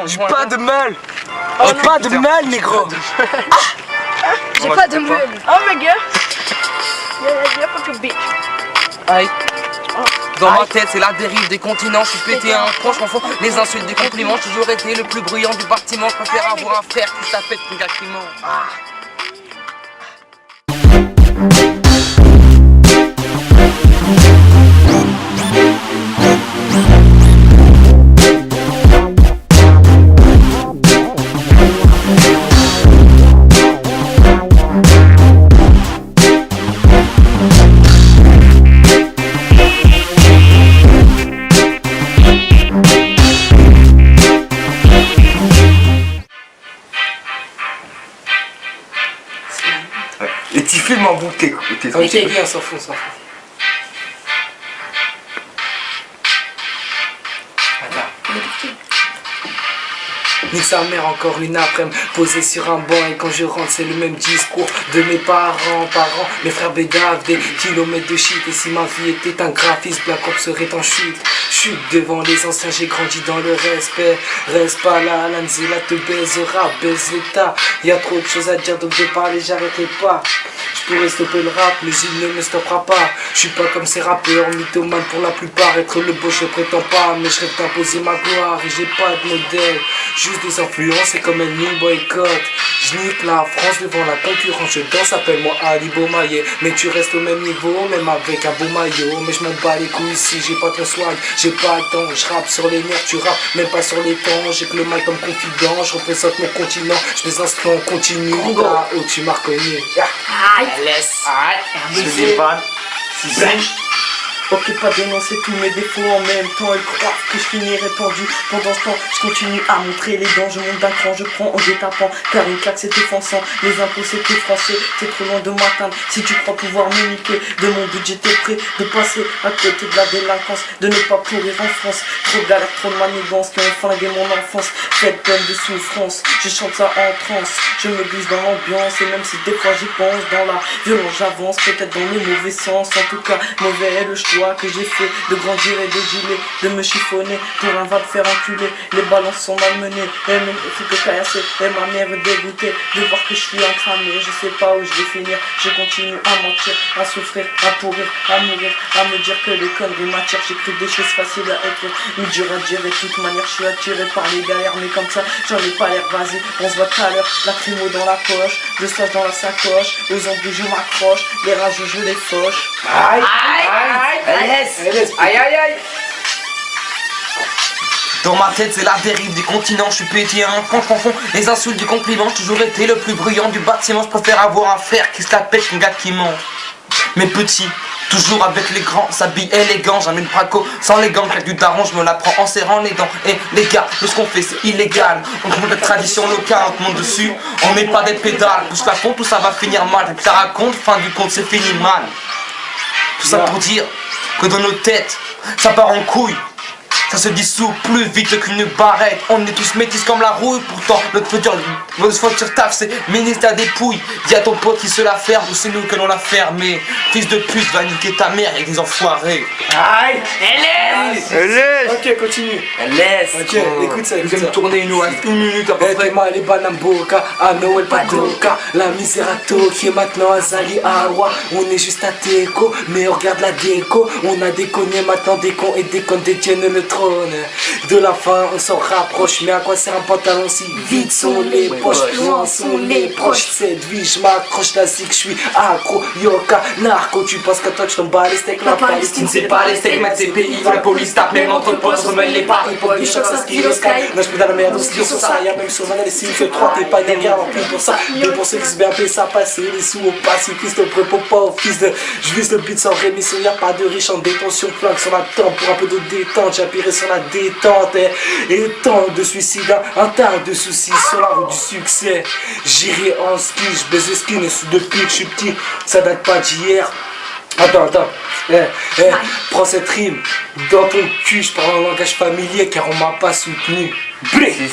J'ai pas de mal. J'ai pas de mal, négro. J'ai pas de meule. Oh my god. Yeah, fucking bitch. Aïe. Dans ma tête, c'est la dérive des continents. Je suis pété un proche, confond les insultes des compliments. J'ai toujours été le plus bruyant du bâtiment. Je préfère avoir un frère qui s'appelle qu'une gâchement. Et tu filmes en boucle tes Ok, bien, s'en fout, s'en fout. Nique sa mère encore une après-midi posée sur un banc et quand je rentre c'est le même discours de mes parents, mes frères bédaves, des kilomètres de shit. Et si ma vie était un graphisme, Black Ops serait en chute. Chute devant les anciens, j'ai grandi dans le respect. Reste pas là, Lanzilla te baisera, baise l'état. Y'a trop de choses à dire donc de parler j'arrêterai pas. Je pourrais stopper le rap mais il ne me stoppera pas. Je suis pas comme ces rappeurs, mythomanes pour la plupart. Être le beau je prétends pas, mais je rêve d'imposer ma gloire. Et j'ai pas de modèle, juste des influences et comme un new boycott. Je nique la France devant la concurrence. Je danse, appelle-moi Ali Bomaye. Mais tu restes au même niveau, même avec un beau maillot. Mais je m'en bats les couilles ici, j'ai pas ton swag, j'ai pas le temps. Je rappe sur les nerfs, tu rappes même pas sur les temps. J'ai que le mal comme confident, je représente mon continent. Je mes instants continue, là où tu m'as reconnu. Aïe. Laisse. Je dis pas. Ok, pas dénoncer tous mes défauts en même temps et croire que je finirai pendu. Pendant ce temps, je continue à montrer les dents. Je monte d'un cran, je prends en détapant. Car une claque c'est offensant, les impôts c'est tout français. T'es trop loin de m'atteindre, si tu crois pouvoir me niquer. De mon but j'étais prêt de passer à côté de la délinquance. De ne pas pourrir en France. Trop de galères, trop de manigances qui ont flingué mon enfance. Faite pleine de souffrance, je chante ça en transe. Je me glisse dans l'ambiance et même si des fois j'y pense. Dans la violence j'avance, peut-être dans le mauvais sens. En tout cas, mauvais est le choix que j'ai fait de grandir et de dealer, de me chiffonner pour un va te faire enculer. Les balances sont malmenées, et même fait que caillasser. Et ma mère est dégoûtée de voir que je suis un cramé. Je sais pas où je vais finir, je continue à mentir, à souffrir, à pourrir, à mourir, à me dire que les conneries m'attirent. J'écris des choses faciles à écrire, mais dur à dire. Et de toute manière je suis attiré par les galères, mais comme ça j'en ai pas l'air. Vas-y, on se voit tout à l'heure, la crimo dans la poche, le stage dans la sacoche. Aux embûches je m'accroche, les rageux je les fauche. Aïe, aïe, laisse. Aïe, aïe, aïe. Dans ma tête c'est la dérive du continent. Je suis pété un franc, je confonds les insultes du compliment. J'ai toujours été le plus bruyant du bâtiment. Je préfère avoir un frère qui se la pète qu'un gars qui ment. Mais petit, toujours avec les grands, s'habille élégant. Jamais de braco sans les gants, claque du daron, je me la prends en serrant les dents. Et les gars, tout ce qu'on fait c'est illégal. On compte la tradition locale, on te monte dessus. On met pas des pédales, pousse la pompe, tout ça va finir mal. Et puis ça raconte, fin du compte c'est fini mal. Tout ça pour dire que dans nos têtes, ça part en couille. Ça se dissout plus vite qu'une barrette. On est tous métis comme la rouille. Pourtant notre futur taf c'est ministre à des pouilles. Y'a ton pote qui se la ferme ou c'est nous que l'on l'a fermé. Fils de pute va niquer ta mère avec des enfoirés. Aïe. Elle laisse. Ok, continue. Elle laisse. Ok, écoute ça, écoute Je vais ça. me tourner une minute à peu près. Moi les Banamboka, à Noël Padoka. La misère à Tokyo, maintenant à Zali Awa. On est juste à Teco, mais on regarde la déco. On a déconné maintenant des cons et des connes détiennent le trône. De la fin on s'en rapproche, mais à quoi sert un pantalon si vite sont les poches, loin sont les proches. Cette vie je m'accroche là c'est que je suis accro, yoka, narco. Tu penses qu'à toi tu t'en bats les steaks, la Palestine c'est pas les steaks, mais c'est pays. La police tape même entre potes, remène les paris pour du choc ça skill au sky. Là je peux dans la merde, on se sur ça, y'a même sur les signes que 3 t'es pas derrière, alors plus pour ça. Mais pour ceux qui se bien ça passe, les sous au pacifiste, au prépo pas au fils de. Je vise le but sans rémission, y'a pas de riche en détention, flanque sur la tempe pour un peu de détente. J'ai appiré sur la détente et tant de suicides, un tas de soucis sur la route du succès. J'irai en ski, je baise les skins et depuis que je suis petit, ça date pas d'hier. Attends, prends cette rime dans ton cul, je parle en langage familier car on m'a pas soutenu. Bref.